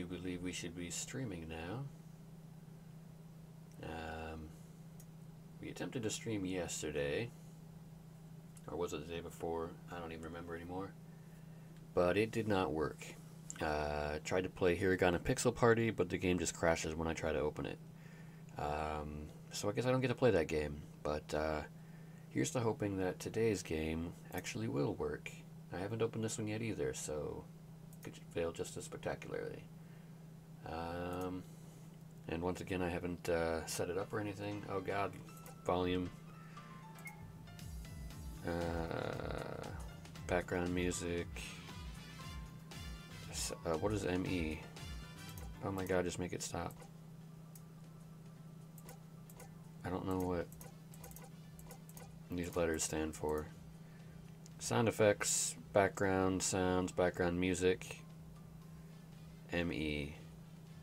do believe we should be streaming now. We attempted to stream yesterday, or was it the day before? I don't even remember anymore. But it did not work. Tried to play Hiragana Pixel Party, but the game just crashes when I try to open it. So I guess I don't get to play that game. But here's to hoping that today's game actually will work. I haven't opened this one yet either, so it could fail just as spectacularly. And once again, I haven't set it up or anything. Oh god, volume. Background music. What is ME? Oh my god, just make it stop. I don't know what these letters stand for. Sound effects, background sounds, background music. ME.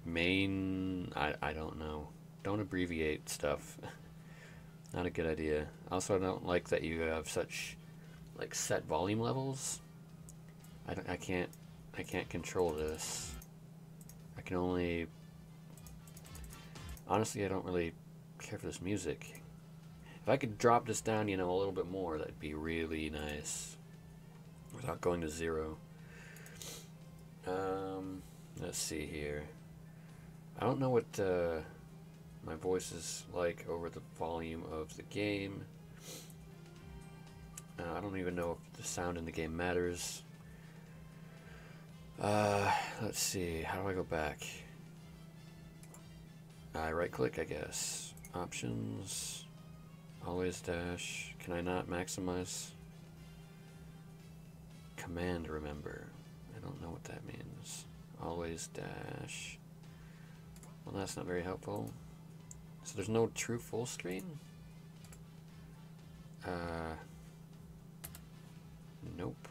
Main, I don't know. Don't abbreviate stuff. Not a good idea. Also, I don't like that you have such like set volume levels. I can't control this. I can only, honestly, I don't really care for this music. If I could drop this down, you know, a little bit more, that'd be really nice. Without going to 0. Let's see here. I don't know what my voice is like over the volume of the game. I don't even know if the sound in the game matters. Let's see. How do I go back? I right click, I guess. Options. Always dash. Can I not maximize? Command remember. I don't know what that means. Always dash. Well, that's not very helpful. So there's no true full screen? Nope.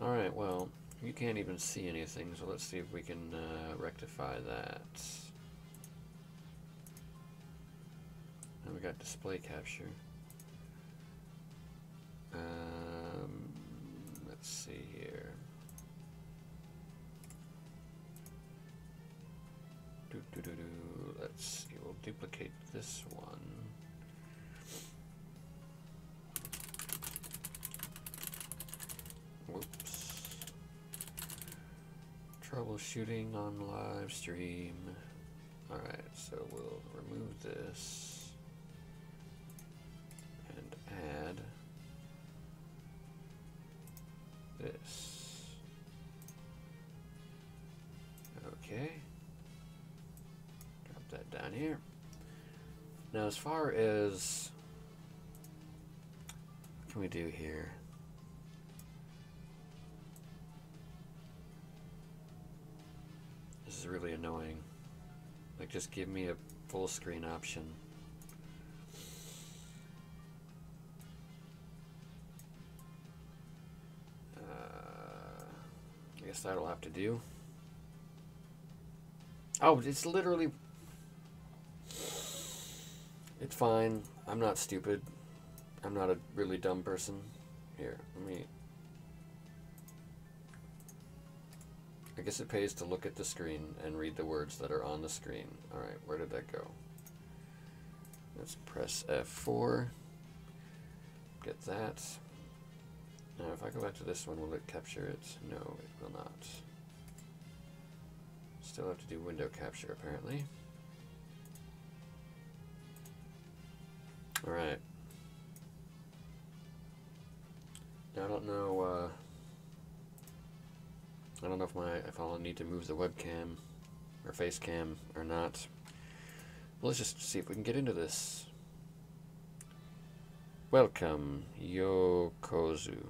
Alright, well, you can't even see anything, so let's see if we can rectify that. And we got display capture. Let's see here. Let's see, we'll duplicate this one. Whoops. Troubleshooting on live stream. Alright, so we'll remove this and add this. Okay. Drop that down here. Now, as far as what can we do here? This is really annoying. Like, just give me a full screen option. I guess that'll have to do. Oh, it's literally... It's fine. I'm not stupid. I'm not a really dumb person. Here, let me... I guess it pays to look at the screen and read the words that are on the screen. Alright, where did that go? Let's press F4. Get that. Now, if I go back to this one, will it capture it? No, it will not. Still have to do window capture, apparently. Alright. Now, I don't know if I'll need to move the webcam or face cam or not. Well, let's just see if we can get into this. Welcome, Yokozu.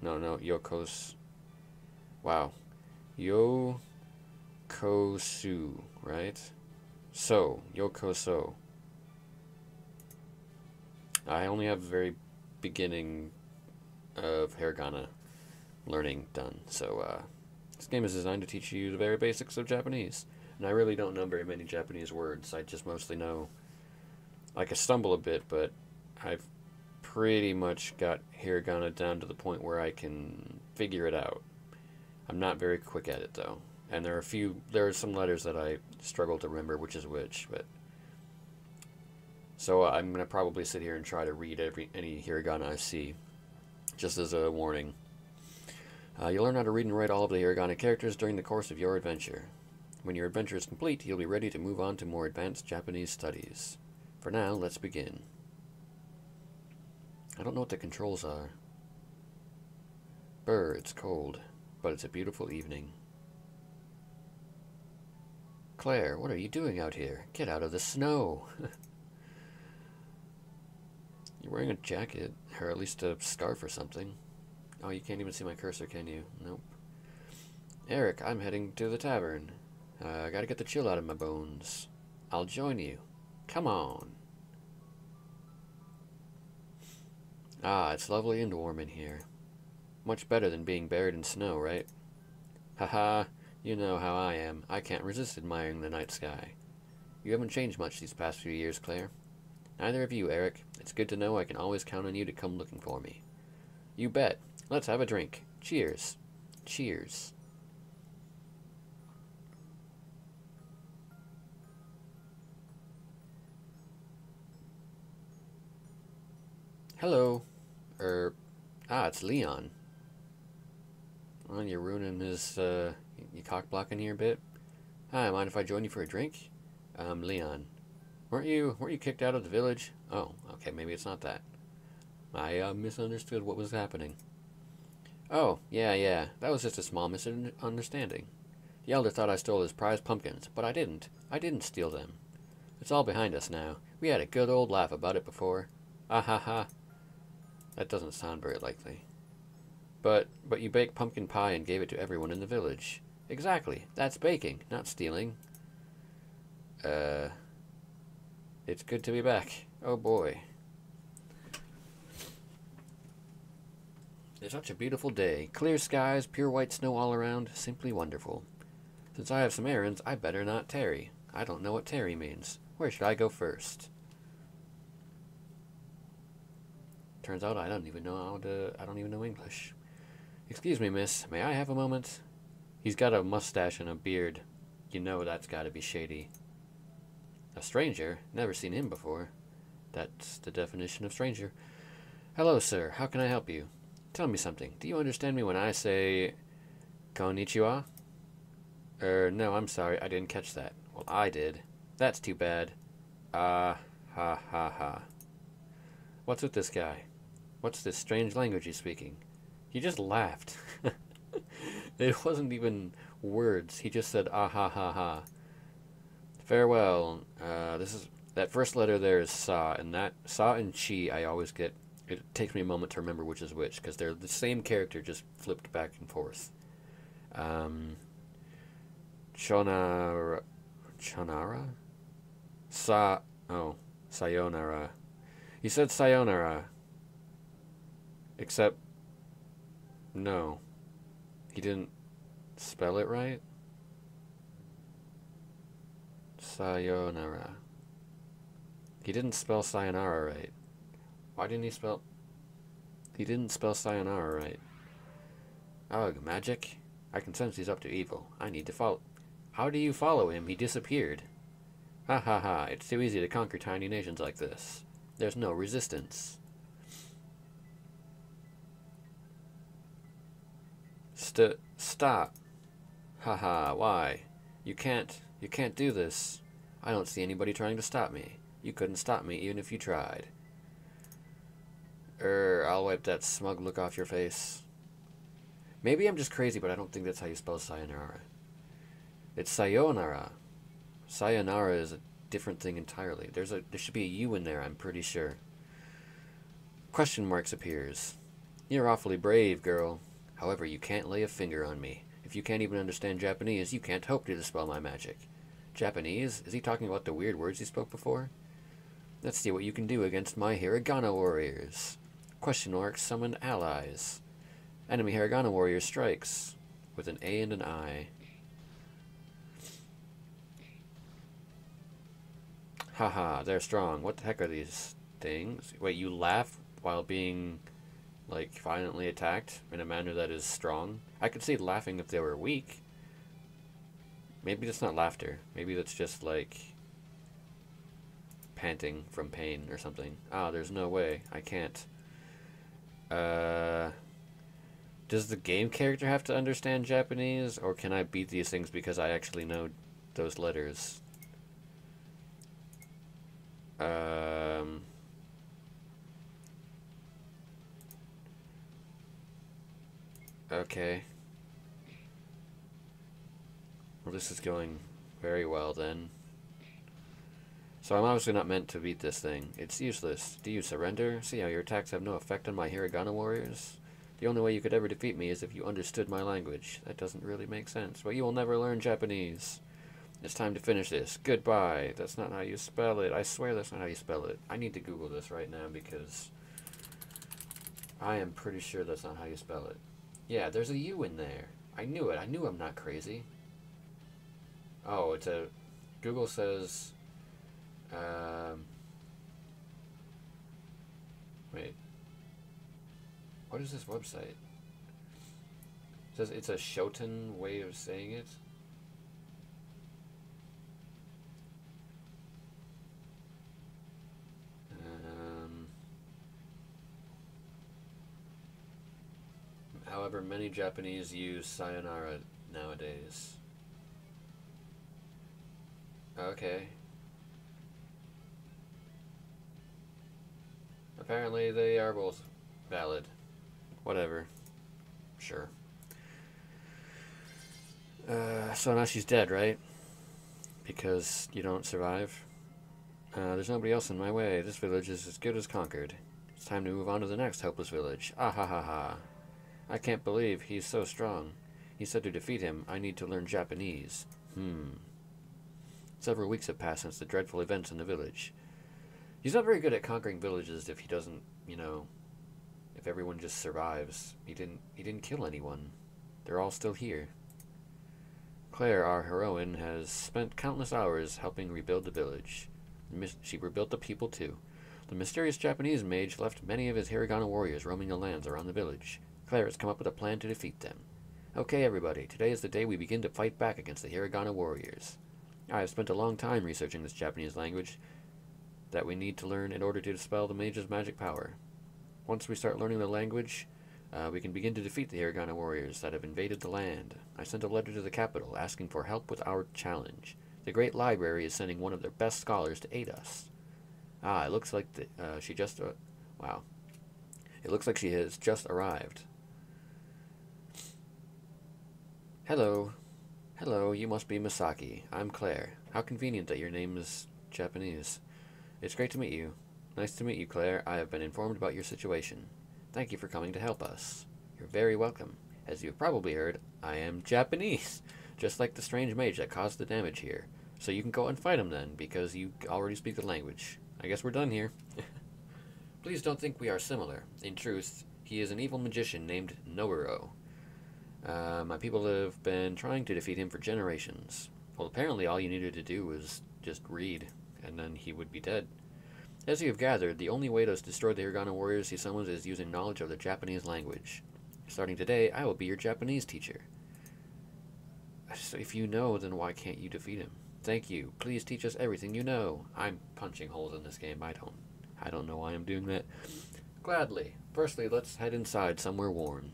No, Yokos. Wow. Yokosu, right? So, Yokoso. I only have the very beginning of Hiragana learning done, so this game is designed to teach you the very basics of Japanese. And I really don't know very many Japanese words. I just mostly know, I can stumble a bit, but I've pretty much got Hiragana down to the point where I can figure it out. I'm not very quick at it, though. And there are some letters that I struggle to remember which is which, but so I'm gonna probably sit here and try to read any hiragana I see, just as a warning. You'll learn how to read and write all of the hiragana characters during the course of your adventure. When your adventure is complete, you'll be ready to move on to more advanced Japanese studies. For now, let's begin. I don't know what the controls are. It's cold, but it's a beautiful evening. Claire, what are you doing out here? Get out of the snow! You're wearing a jacket, or at least a scarf or something. Oh, you can't even see my cursor, can you? Nope. Eric, I'm heading to the tavern. I gotta get the chill out of my bones. I'll join you. Come on. Ah, it's lovely and warm in here. Much better than being buried in snow, right? Haha, you know how I am. I can't resist admiring the night sky. You haven't changed much these past few years, Claire. Neither have you, Eric. It's good to know I can always count on you to come looking for me. You bet. Let's have a drink. Cheers. Cheers. Hello. It's Leon. Oh, you're ruining his, you cock-blocking here a bit? Hi, mind if I join you for a drink? Leon. Weren't you kicked out of the village? Oh, okay, maybe it's not that. I, misunderstood what was happening. Oh, yeah, that was just a small misunderstanding. The elder thought I stole his prized pumpkins, but I didn't. I didn't steal them. It's all behind us now. We had a good old laugh about it before. Ah ha ha. That doesn't sound very likely. But you baked pumpkin pie and gave it to everyone in the village. Exactly. That's baking, not stealing. It's good to be back. Oh boy. It's such a beautiful day. Clear skies, pure white snow all around. Simply wonderful. Since I have some errands, I better not tarry. I don't know what tarry means. Where should I go first? Turns out I don't even know English. Excuse me, miss. May I have a moment? He's got a mustache and a beard. You know that's gotta be shady. A stranger? Never seen him before. That's the definition of stranger. Hello, sir. How can I help you? Tell me something. Do you understand me when I say konnichiwa? No, I'm sorry. I didn't catch that. Well, I did. That's too bad. Ah, ha, ha, ha. What's with this guy? What's this strange language he's speaking? He just laughed. It wasn't even words. He just said, ah, ha, ha, ha. Farewell. That first letter there is sa, and that sa and chi I always get. It takes me a moment to remember which is which, because they're the same character, just flipped back and forth. Chonara? Sayonara. He said sayonara. Except, no. He didn't spell it right? Sayonara. He didn't spell sayonara right. Why didn't he spell... He didn't spell sayonara right. Ugh, magic? I can sense he's up to evil. I need to follow... How do you follow him? He disappeared. Ha ha ha, it's too easy to conquer tiny nations like this. There's no resistance. Stop. Haha, why? You can't do this. I don't see anybody trying to stop me. You couldn't stop me even if you tried. I'll wipe that smug look off your face. Maybe I'm just crazy, but I don't think that's how you spell sayonara. It's sayonara. Sayonara is a different thing entirely. There should be a U in there, I'm pretty sure. Question marks appears. You're awfully brave, girl. However, you can't lay a finger on me. If you can't even understand Japanese, you can't hope to dispel my magic. Japanese? Is he talking about the weird words he spoke before? Let's see what you can do against my hiragana warriors. Question mark summoned allies. Enemy hiragana warrior strikes. With an A and an I. Haha, they're strong. What the heck are these things? Wait, you laugh while being, like, violently attacked in a manner that is strong? I could see laughing if they were weak. Maybe that's not laughter. Maybe that's just like panting from pain or something. Ah, there's no way. I can't. Uh, does the game character have to understand Japanese, or can I beat these things because I actually know those letters? Um, okay. Well, this is going very well then. So I'm obviously not meant to beat this thing. It's useless. Do you surrender? See how your attacks have no effect on my Hiragana warriors? The only way you could ever defeat me is if you understood my language. That doesn't really make sense. But you will never learn Japanese. It's time to finish this. Goodbye. That's not how you spell it. I swear that's not how you spell it. I need to Google this right now because I am pretty sure that's not how you spell it. Yeah, there's a U in there. I knew it. I knew I'm not crazy. Oh, it's a... Google says... wait. What is this website? It says it's a Shoten way of saying it. However, many Japanese use sayonara nowadays. Okay. Apparently they are both valid. Whatever. Sure. So now she's dead, right? Because you don't survive? There's nobody else in my way. This village is as good as conquered. It's time to move on to the next hopeless village. Ah ha ha ha. I can't believe he's so strong. He said to defeat him, I need to learn Japanese. Several weeks have passed since the dreadful events in the village. He's not very good at conquering villages if he doesn't, you know, if everyone just survives. He didn't kill anyone. They're all still here. Claire, our heroine, has spent countless hours helping rebuild the village. She rebuilt the people too. The mysterious Japanese mage left many of his Hiragana warriors roaming the lands around the village. Claire has come up with a plan to defeat them. Okay, everybody, today is the day we begin to fight back against the Hiragana warriors. I have spent a long time researching this Japanese language that we need to learn in order to dispel the mage's magic power. Once we start learning the language, we can begin to defeat the Hiragana warriors that have invaded the land. I sent a letter to the capital asking for help with our challenge. The Great Library is sending one of their best scholars to aid us. Ah, it looks like she just... wow. It looks like she has just arrived. Hello. Hello, you must be Misaki. I'm Claire. How convenient that your name is Japanese. It's great to meet you. Nice to meet you, Claire. I have been informed about your situation. Thank you for coming to help us. You're very welcome. As you've probably heard, I am Japanese, just like the strange mage that caused the damage here. So you can go and fight him then, because you already speak the language. I guess we're done here. Please don't think we are similar. In truth, he is an evil magician named Nouro. My people have been trying to defeat him for generations. Well, apparently all you needed to do was just read, and then he would be dead. As you have gathered, the only way to destroy the Hiragana warriors he summons is using knowledge of the Japanese language. Starting today, I will be your Japanese teacher. So if you know, then why can't you defeat him? Thank you. Please teach us everything you know. I'm punching holes in this game. I don't know why I'm doing that. Gladly. Firstly, let's head inside somewhere warm.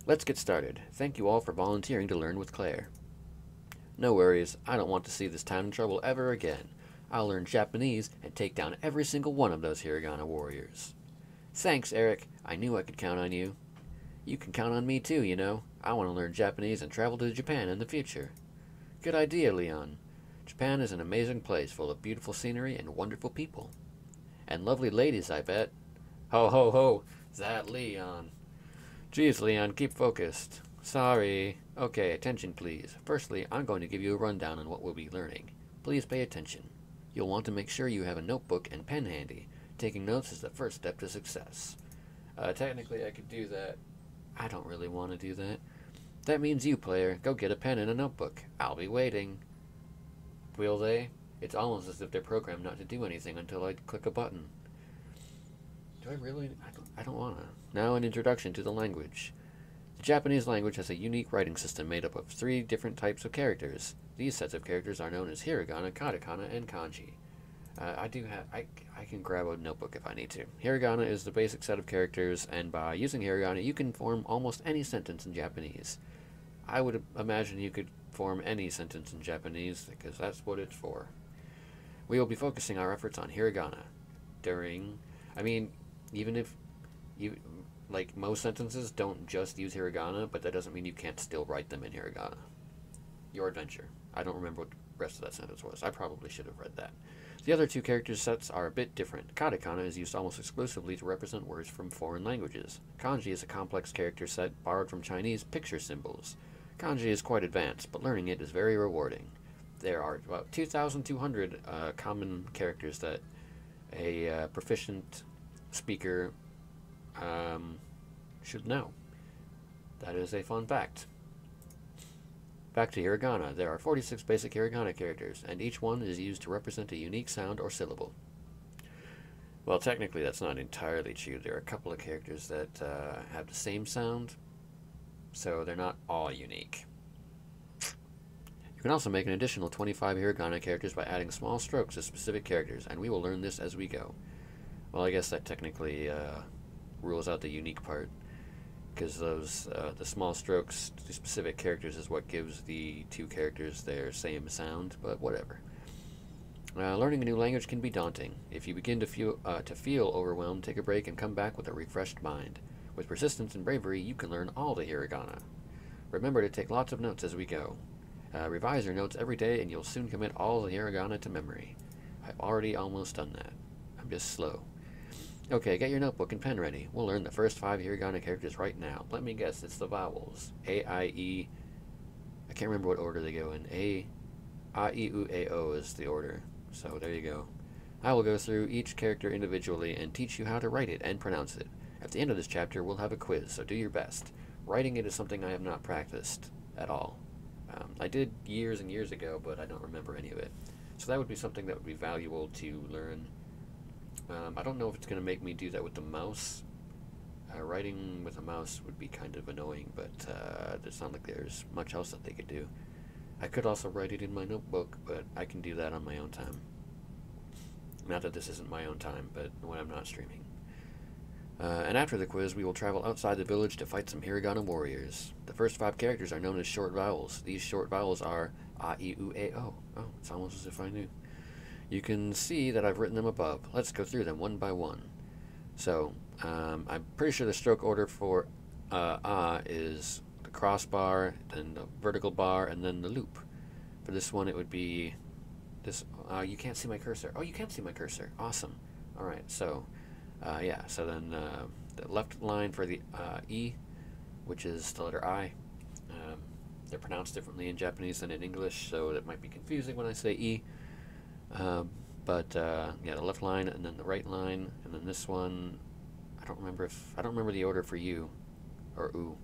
Let's get started. Thank you all for volunteering to learn with Claire. No worries. I don't want to see this town in trouble ever again. I'll learn Japanese and take down every single one of those Hiragana warriors. Thanks, Eric. I knew I could count on you. You can count on me too, you know. I want to learn Japanese and travel to Japan in the future. Good idea, Leon. Japan is an amazing place full of beautiful scenery and wonderful people. And lovely ladies, I bet. Ho, ho, ho. That Leon. Geez, Leon, keep focused. Sorry. Okay, attention please. Firstly, I'm going to give you a rundown on what we'll be learning. Please pay attention. You'll want to make sure you have a notebook and pen handy. Taking notes is the first step to success. Technically, I could do that. I don't really want to do that. That means you, player. Go get a pen and a notebook. I'll be waiting. Will they? It's almost as if they're programmed not to do anything until I click a button. Do I really? I don't want to. Now an introduction to the language. The Japanese language has a unique writing system made up of 3 different types of characters. These sets of characters are known as hiragana, katakana, and kanji. I can grab a notebook if I need to. Hiragana is the basic set of characters, and by using hiragana, you can form almost any sentence in Japanese. I would imagine you could form any sentence in Japanese, because that's what it's for. We will be focusing our efforts on hiragana even if like most sentences don't just use hiragana, but that doesn't mean you can't still write them in hiragana. Your adventure. I don't remember what the rest of that sentence was. I probably should have read that. The other 2 character sets are a bit different. Katakana is used almost exclusively to represent words from foreign languages. Kanji is a complex character set borrowed from Chinese picture symbols. Kanji is quite advanced, but learning it is very rewarding. There are about 2,200 common characters that a proficient speaker should know. That is a fun fact. Back to hiragana. There are 46 basic hiragana characters, and each one is used to represent a unique sound or syllable. Well, technically that's not entirely true. There are a couple of characters that have the same sound, so they're not all unique. You can also make an additional 25 hiragana characters by adding small strokes to specific characters, and we will learn this as we go. Well, I guess that technically rules out the unique part, because those the small strokes to specific characters is what gives the 2 characters their same sound, but whatever. Learning a new language can be daunting. If you begin to feel overwhelmed, take a break and come back with a refreshed mind. With persistence and bravery, you can learn all the hiragana. Remember to take lots of notes as we go. Revise your notes every day and you'll soon commit all the hiragana to memory. I've already almost done that. I'm just slow. Okay, get your notebook and pen ready. We'll learn the first 5 hiragana characters right now. Let me guess, it's the vowels. A, I, E. I can't remember what order they go in. A, I, E, U, A, O is the order. So there you go. I will go through each character individually and teach you how to write it and pronounce it. At the end of this chapter, we'll have a quiz, so do your best. Writing it is something I have not practiced at all. I did years and years ago, but I don't remember any of it. So that would be something that would be valuable to learn. I don't know if it's going to make me do that with the mouse. Writing with a mouse would be kind of annoying, but it's not like there's much else that they could do. I could also write it in my notebook, but I can do that on my own time. Not that this isn't my own time, but when I'm not streaming. And after the quiz, we will travel outside the village to fight some hiragana warriors. The first 5 characters are known as short vowels. These short vowels are A, I, U, A, O. Oh, it's almost as if I knew. You can see that I've written them above. Let's go through them one by one. So, I'm pretty sure the stroke order for A is the crossbar, then the vertical bar, and then the loop. For this one, it would be this. You can't see my cursor. Oh, you can see my cursor. Awesome. All right. So, yeah. So then the left line for the E, which is the letter I. They're pronounced differently in Japanese than in English, so that might be confusing when I say E. Yeah, the left line and then the right line, and then this one. I don't remember the order for U or U.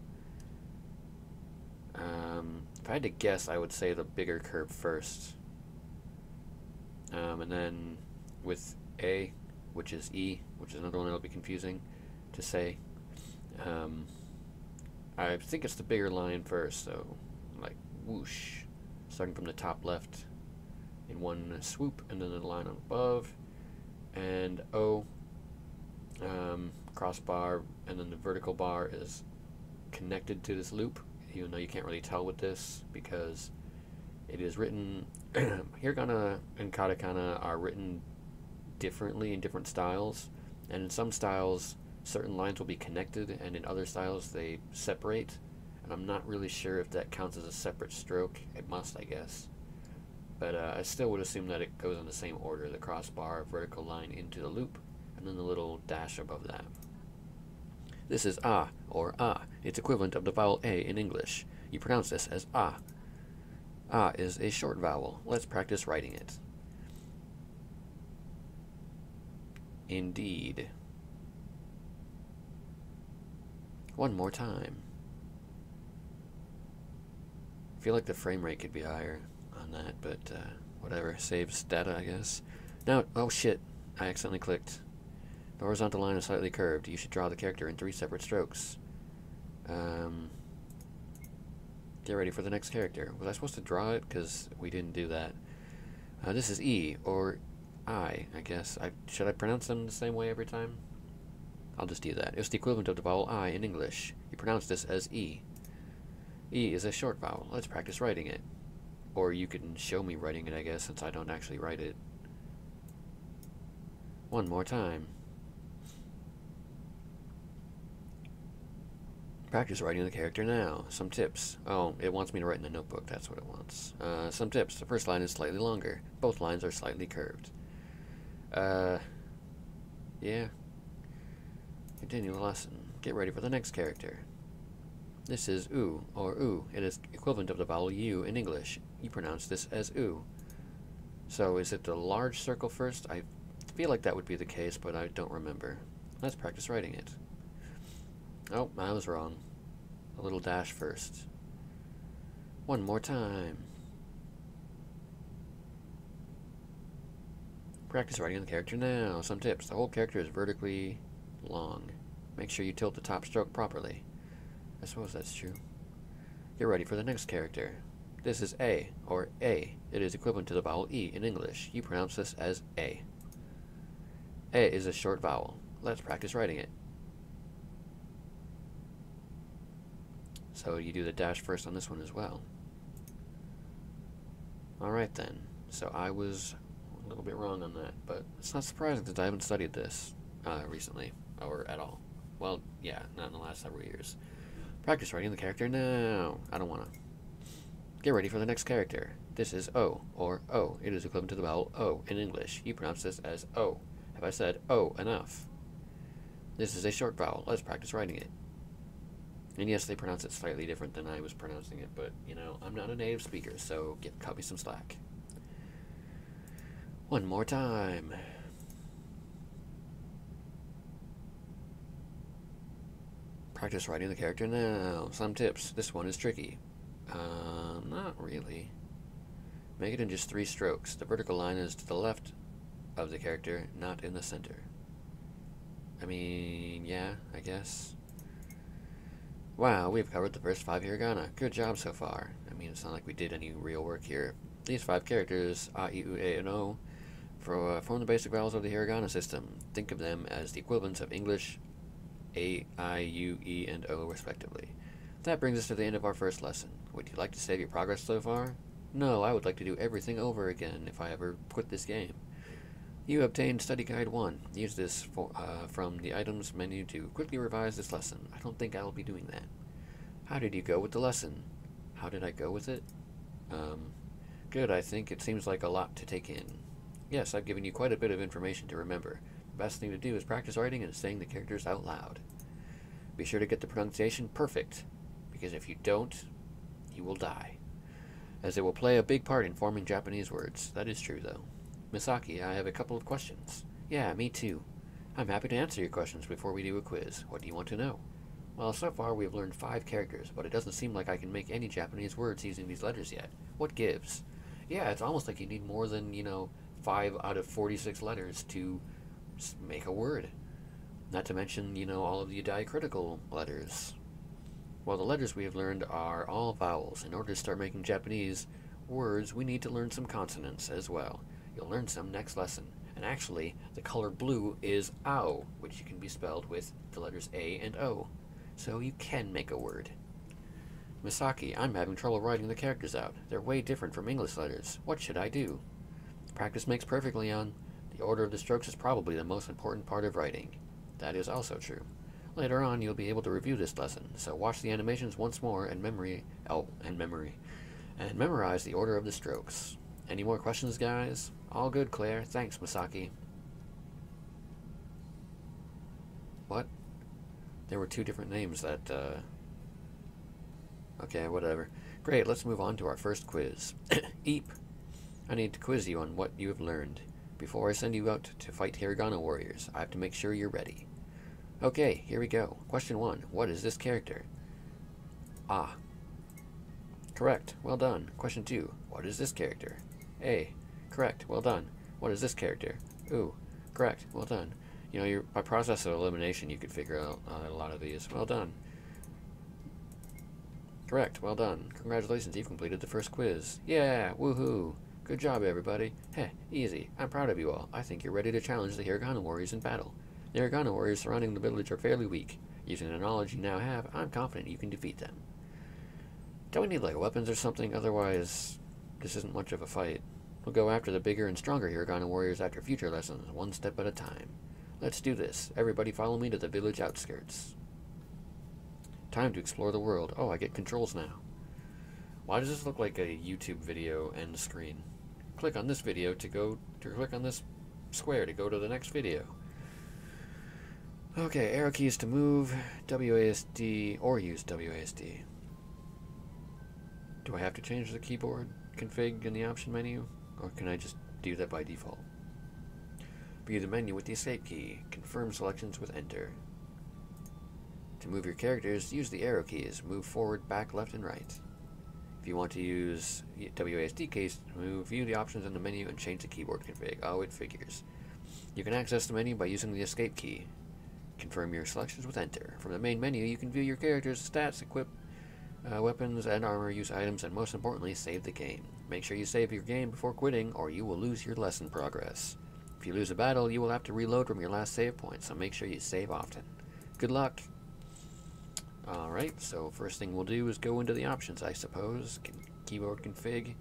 If I had to guess, I would say the bigger curve first. And then with A, which is E, which is another one that'll be confusing to say. I think it's the bigger line first, so like whoosh, starting from the top left in one swoop, and then the line on above, and O, crossbar, and then the vertical bar is connected to this loop, even though you can't really tell with this because it is written hiragana and katakana are written differently in different styles, and in some styles certain lines will be connected and in other styles they separate, and I'm not really sure if that counts as a separate stroke. It must, I guess, but I still would assume that it goes in the same order: the crossbar, vertical line into the loop, and then the little dash above that. This is A, or A. It's equivalent of the vowel A in English. You pronounce this as A. A is a short vowel. Let's practice writing it. Indeed. One more time. I feel like the frame rate could be higher on that, but whatever. Saves data, I guess. Now, oh shit. I accidentally clicked. The horizontal line is slightly curved. You should draw the character in 3 separate strokes. Get ready for the next character. Was I supposed to draw it? Because we didn't do that. This is E, or I guess. Should I pronounce them the same way every time? I'll just do that. It's the equivalent of the vowel I in English. You pronounce this as E. E is a short vowel. Let's practice writing it. Or you can show me writing it, I guess, since I don't actually write it. One more time. Practice writing the character now. Some tips. Oh, it wants me to write in a notebook. That's what it wants. Some tips. The first line is slightly longer. Both lines are slightly curved. Yeah. Continue the lesson. Get ready for the next character. This is oo, or oo. It is equivalent of the vowel U in English. You pronounce this as oo. So is it the large circle first? I feel like that would be the case, but I don't remember. Let's practice writing it. Oh, I was wrong. A little dash first. One more time. Practice writing the character now. Some tips. The whole character is vertically long. Make sure you tilt the top stroke properly. I suppose that's true. Get ready for the next character. This is A, or A. It is equivalent to the vowel E in English. You pronounce this as A. A is a short vowel. Let's practice writing it. So you do the dash first on this one as well. Alright then. So I was a little bit wrong on that, but it's not surprising that I haven't studied this recently, or at all. Well, yeah, not in the last several years. Practice writing the character now. I don't want to. Get ready for the next character. This is O, or O. It is equivalent to the vowel O in English. You pronounce this as O. Have I said O enough? This is a short vowel. Let's practice writing it. And yes, they pronounce it slightly different than I was pronouncing it, but, you know, I'm not a native speaker, so cut me some slack. One more time. Practice writing the character now. Some tips. This one is tricky. Not really. Make it in just 3 strokes. The vertical line is to the left of the character, not in the center. I mean, yeah, I guess. Wow, we've covered the first 5 hiragana. Good job so far. I mean, it's not like we did any real work here. These 5 characters, A, I, U, E, and O, form the basic vowels of the hiragana system. Think of them as the equivalents of English A, I, U, E, and O, respectively. That brings us to the end of our first lesson. Would you like to save your progress so far? No, I would like to do everything over again if I ever quit this game. You obtained Study Guide 1. Use this from the items menu to quickly revise this lesson. I don't think I will be doing that. How did you go with the lesson? How did I go with it? Good, I think. It seems like a lot to take in. Yes, I've given you quite a bit of information to remember. The best thing to do is practice writing and saying the characters out loud. Be sure to get the pronunciation perfect, because if you don't, you will die, as it will play a big part in forming Japanese words. That is true, though. Misaki, I have a couple of questions. Yeah, me too. I'm happy to answer your questions before we do a quiz. What do you want to know? Well, so far we have learned 5 characters, but it doesn't seem like I can make any Japanese words using these letters yet. What gives? Yeah, it's almost like you need more than, 5 out of 46 letters to make a word. Not to mention, all of the diacritical letters. Well, the letters we have learned are all vowels. In order to start making Japanese words, we need to learn some consonants as well. You'll learn some next lesson. And actually, the color blue is ao, which can be spelled with the letters A and O. So you can make a word. Misaki, I'm having trouble writing the characters out. They're way different from English letters. What should I do? Practice makes perfect, Leon. The order of the strokes is probably the most important part of writing. That is also true. Later on, you'll be able to review this lesson, so watch the animations once more and memorize the order of the strokes. Any more questions, guys? All good, Claire. Thanks, Misaki. What? There were 2 different names that, Okay, whatever. Great, let's move on to our first quiz. Eep. I need to quiz you on what you have learned. Before I send you out to fight hiragana warriors, I have to make sure you're ready. Okay, here we go. Question 1. What is this character? Ah. Correct. Well done. Question 2. What is this character? A. Correct. Well done. What is this character? Ooh. Correct. Well done. By process of elimination, you could figure out a lot of these. Well done. Correct. Well done. Congratulations, you've completed the first quiz. Yeah, woohoo. Good job, everybody. Heh, easy. I'm proud of you all. I think you're ready to challenge the Hiragana warriors in battle. The Hiragana warriors surrounding the village are fairly weak. Using the knowledge you now have, I'm confident you can defeat them. Don't we need, like, weapons or something? Otherwise, this isn't much of a fight. We'll go after the bigger and stronger Hiragana warriors after future lessons, one step at a time. Let's do this. Everybody follow me to the village outskirts. Time to explore the world. Oh, I get controls now. Why does this look like a YouTube video end screen? Click on this video to click on this square to go to the next video. Okay, arrow keys to move, WASD, or use WASD. Do I have to change the keyboard config in the option menu, or can I just do that by default? View the menu with the escape key. Confirm selections with enter. To move your characters, use the arrow keys. Move forward, back, left, and right. If you want to use WASD keys to move, view the options in the menu and change the keyboard config. Oh, it figures. You can access the menu by using the escape key. Confirm your selections with enter. From the main menu, you can view your character's stats, equip weapons and armor, use items, and most importantly, save the game. Make sure you save your game before quitting, or you will lose your lesson progress. If you lose a battle, you will have to reload from your last save point, so make sure you save often. Good luck! Alright, so first thing we'll do is go into the options, I suppose. Keyboard config.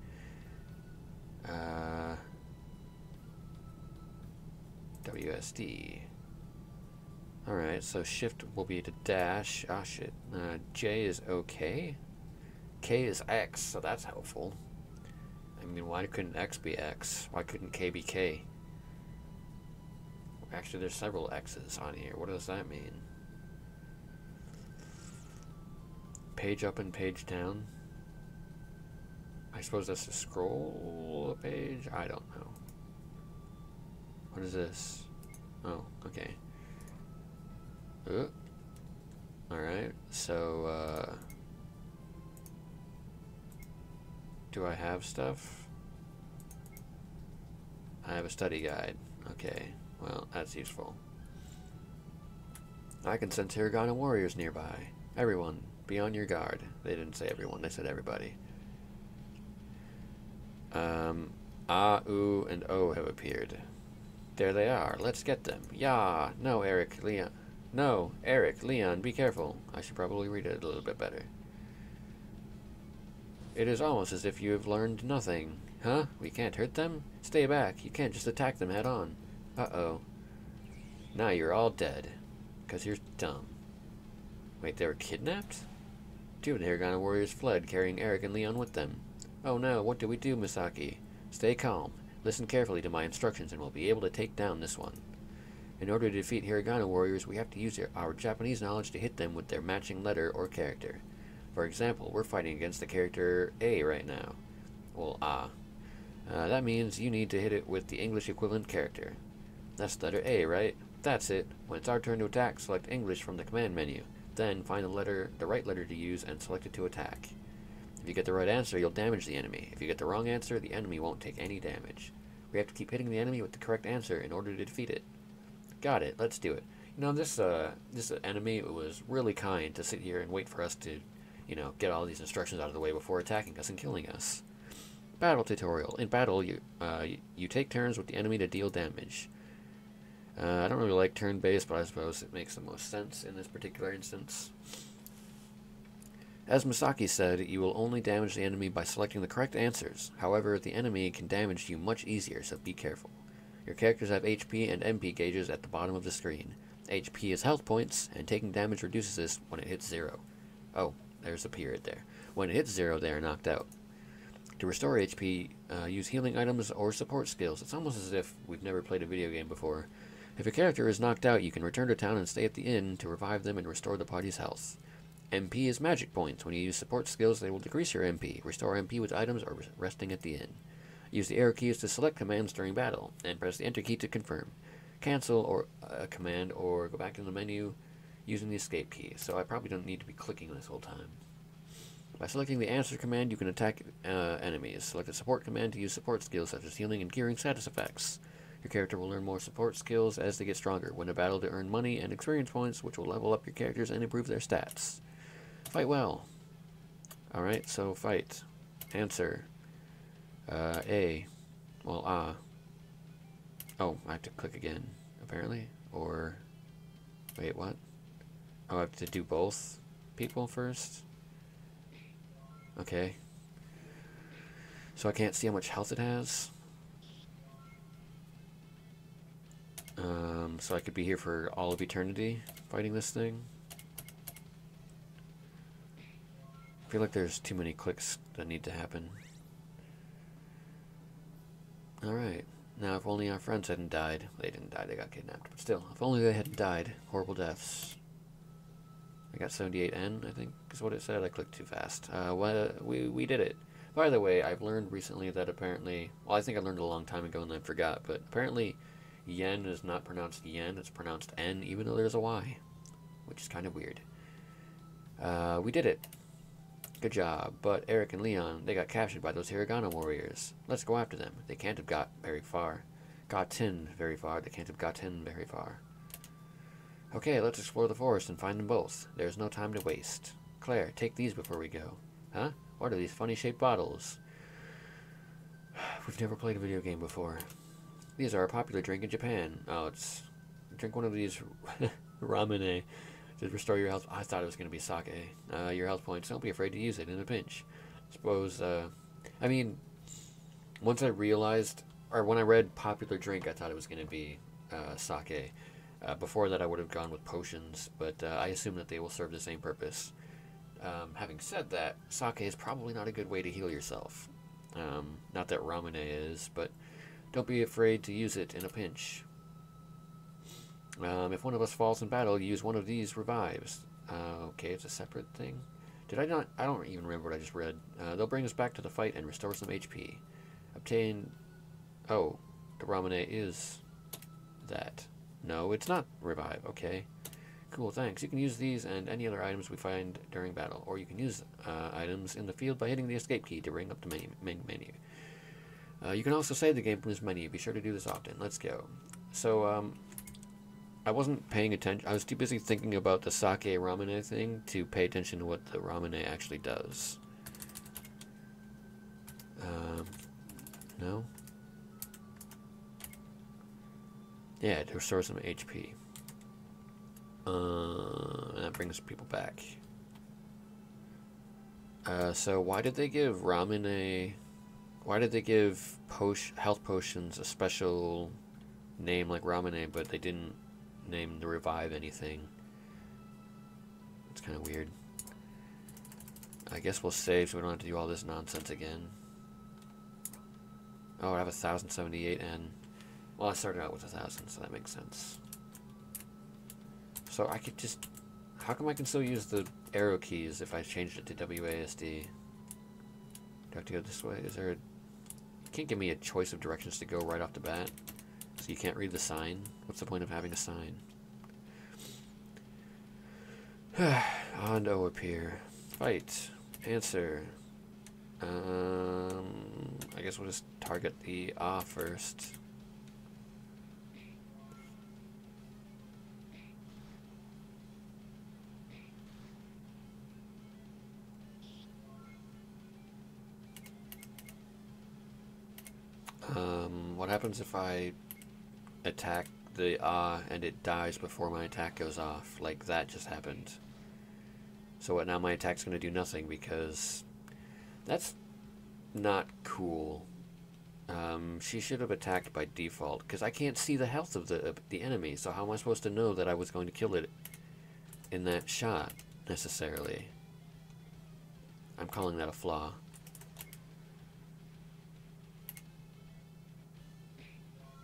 WSD. Alright, so shift will be to dash. Ah, shit. J is OK. K is X, so that's helpful. I mean, why couldn't X be X? Why couldn't K be K? Actually, there's several X's on here. What does that mean? Page up and page down? I suppose that's to scroll a page? I don't know. What is this? Oh, okay. Alright, so, do I have stuff? I have a study guide. Okay, well, that's useful. I can sense Hiragana warriors nearby. Everyone, be on your guard. They didn't say everyone, they said everybody. A, U, and O have appeared. There they are. Let's get them. Yeah. No, Eric, Leon. No, Eric, Leon, be careful. I should probably read it a little bit better. It is almost as if you have learned nothing. Huh? We can't hurt them? Stay back. You can't just attack them head on. Uh-oh. Now you're all dead. 'Cause you're dumb. Wait, they were kidnapped? Two of the Hiragana warriors fled, carrying Eric and Leon with them. Oh no, what do we do, Misaki? Stay calm. Listen carefully to my instructions and we'll be able to take down this one. In order to defeat Hiragana warriors, we have to use our Japanese knowledge to hit them with their matching letter or character. For example, we're fighting against the character A right now. Well, A. That means you need to hit it with the English equivalent character. That's the letter A, right? That's it. When it's our turn to attack, select English from the command menu. Then find the right letter to use and select it to attack. If you get the right answer, you'll damage the enemy. If you get the wrong answer, the enemy won't take any damage. We have to keep hitting the enemy with the correct answer in order to defeat it. Got it. Let's do it. You know, this enemy was really kind to sit here and wait for us to, you know, get all these instructions out of the way before attacking us and killing us. Battle tutorial. In battle, you take turns with the enemy to deal damage. I don't really like turn-based, but I suppose it makes the most sense in this particular instance. As Misaki said, you will only damage the enemy by selecting the correct answers. However, the enemy can damage you much easier, so be careful. Your characters have HP and MP gauges at the bottom of the screen. HP is health points, and taking damage reduces this when it hits 0. Oh, there's a period there. When it hits 0, they are knocked out. To restore HP, use healing items or support skills. It's almost as if we've never played a video game before. If a character is knocked out, you can return to town and stay at the inn to revive them and restore the party's health. MP is magic points. When you use support skills, they will decrease your MP. Restore MP with items or resting at the inn. Use the arrow keys to select commands during battle, and press the enter key to confirm. Cancel a command or go back in the menu using the escape key, so I probably don't need to be clicking this whole time. By selecting the answer command, you can attack enemies. Select the support command to use support skills such as healing and curing status effects. Your character will learn more support skills as they get stronger. Win a battle to earn money and experience points, which will level up your characters and improve their stats. Fight well. Alright, so fight. Answer. A. Well, oh, I have to click again, apparently. Or, wait, what? Oh, I have to do both people first? Okay. So I can't see how much health it has. So I could be here for all of eternity fighting this thing. I feel like there's too many clicks that need to happen. Alright. Now, if only our friends hadn't died. They didn't die, they got kidnapped. But still, if only they hadn't died. Horrible deaths. I got 78N, I think is what it said. I clicked too fast. We did it. By the way, I've learned recently that apparently... Well, I think I learned a long time ago and I forgot. But apparently, yen is not pronounced yen. It's pronounced N, even though there's a Y. Which is kind of weird. We did it. Good job. But Eric and Leon, they got captured by those Hiragana warriors. Let's go after them. They can't have got very far. Gotten very far. They can't have gotten very far. Okay, let's explore the forest and find them both. There's no time to waste. Claire, take these before we go. Huh? What are these funny shaped bottles? We've never played a video game before. These are a popular drink in Japan. Oh, it's... Drink one of these ramune to restore your health. I thought it was going to be sake. Your health points. Don't be afraid to use it in a pinch. Suppose, I mean, once I realized, or when I read popular drink, I thought it was going to be sake. Before that, I would have gone with potions, but I assume that they will serve the same purpose. Having said that, sake is probably not a good way to heal yourself. Not that ramune is, but don't be afraid to use it in a pinch. If one of us falls in battle, use one of these revives. Okay, it's a separate thing. Did I not? I don't even remember what I just read. They'll bring us back to the fight and restore some HP. Obtain... Oh, the ramune is that. No, it's not revive. Okay. Cool, thanks. You can use these and any other items we find during battle. Or you can use items in the field by hitting the escape key to bring up the main menu. You can also save the game from this menu. Be sure to do this often. Let's go. So, I wasn't paying attention. I was too busy thinking about the sake ramune thing to pay attention to what the ramune actually does. No? Yeah, to restore some HP. And that brings people back. So why did they give ramune... Why did they give health potions a special name like ramune, but they didn't name the revive anything? It's kind of weird. I guess we'll save so we don't have to do all this nonsense again. Oh, I have 1078 and... Well, I started out with 1000, so that makes sense. So I could just... How come I can still use the arrow keys if I changed it to WASD? Do I have to go this way? Is there a... You can't give me a choice of directions to go right off the bat. So you can't read the sign? What's the point of having a sign? On O appear. Fight. Answer. I guess we'll just target the first. What happens if I attack the and it dies before my attack goes off? Like that just happened. So what, now my attack's going to do nothing because that's not cool. She should have attacked by default because I can't see the health of the enemy. So how am I supposed to know that I was going to kill it in that shot necessarily? I'm calling that a flaw.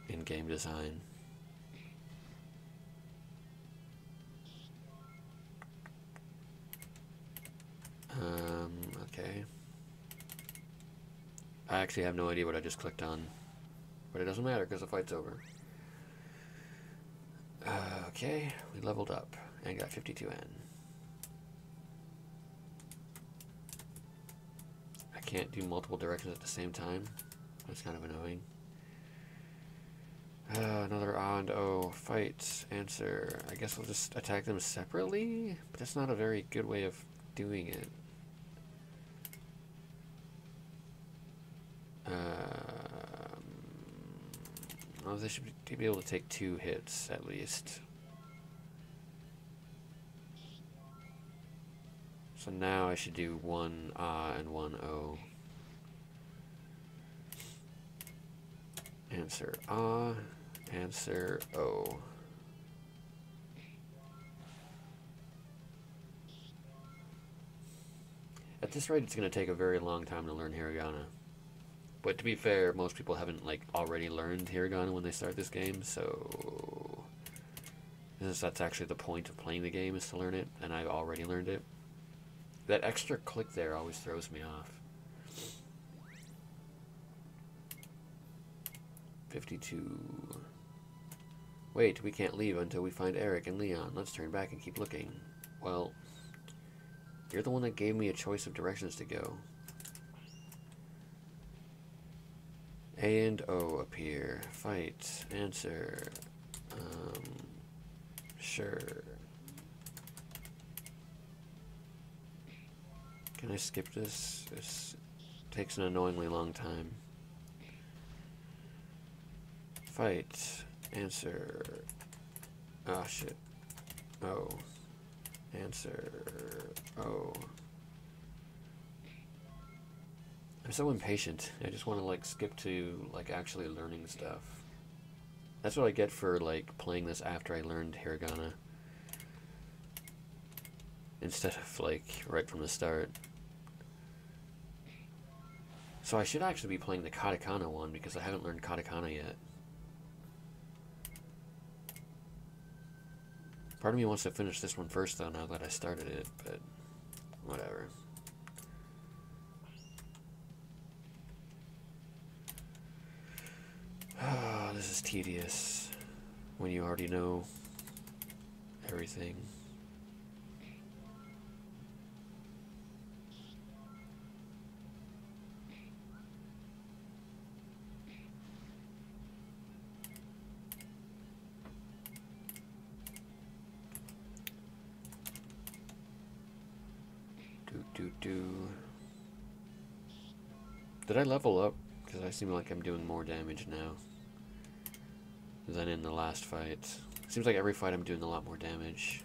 In game design. Okay. I actually have no idea what I just clicked on. But it doesn't matter because the fight's over. Okay, we leveled up and got 52N. I can't do multiple directions at the same time. That's kind of annoying. Another and O. Fight. Answer. I guess we'll just attack them separately? But that's not a very good way of doing it. Well, they should be able to take 2 hits at least. So now I should do 1 ah and 1 oh. Answer ah, answer oh. At this rate, it's going to take a very long time to learn hiragana. But to be fair, most people haven't like already learned hiragana when they start this game, so that's actually the point of playing the game, is to learn it, and I've already learned it. That extra click there always throws me off. 52. Wait, we can't leave until we find Eric and Leon. Let's turn back and keep looking. Well, you're the one that gave me a choice of directions to go. A and O appear. Fight. Answer. Sure. Can I skip this? This takes an annoyingly long time. Fight. Answer. Ah, shit. Oh. Answer. Oh. I'm so impatient. I just want to like skip to like actually learning stuff. That's what I get for like playing this after I learned hiragana, instead of like right from the start. So I should actually be playing the katakana one because I haven't learned katakana yet. Part of me wants to finish this one first though, now that I started it, but whatever. Oh, this is tedious when you already know everything. Did I level up? Because I seem like I'm doing more damage now than in the last fight. Seems like every fight I'm doing a lot more damage.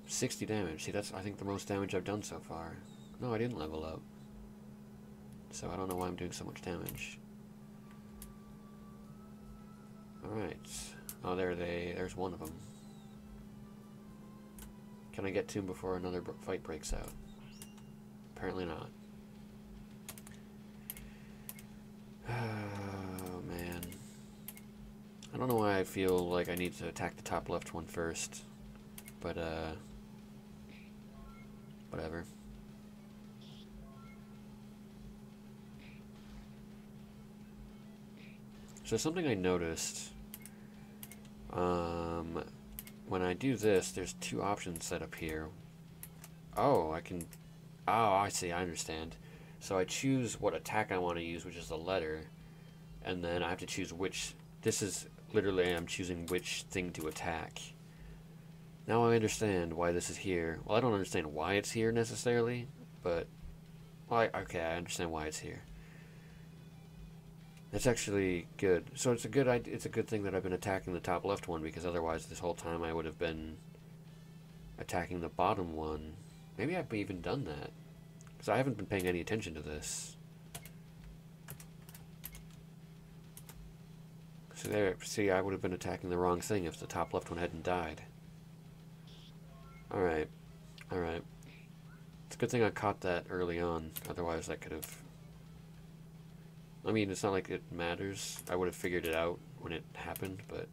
$60 damage. See, that's I think the most damage I've done so far. No, I didn't level up. So I don't know why I'm doing so much damage. Alright. Oh, there's one of them. Can I get to him before another fight breaks out? Apparently not. Oh, man. I don't know why I feel like I need to attack the top left one first. But, whatever. So something I noticed, when I do this, there's 2 options set up here. Oh, I see, I understand. So I choose what attack I want to use, which is the letter, and then I have to choose which, this is literally, I'm choosing which thing to attack. Now I understand why this is here. Well, I don't understand why it's here necessarily, but, well, okay, I understand why it's here. That's actually good. So it's a good thing that I've been attacking the top left one, because otherwise this whole time I would have been attacking the bottom one. Maybe I've even done that, because I haven't been paying any attention to this. So there, see, I would have been attacking the wrong thing if the top left one hadn't died. Alright. Alright. It's a good thing I caught that early on, otherwise I could have... I mean, it's not like it matters. I would have figured it out when it happened, but...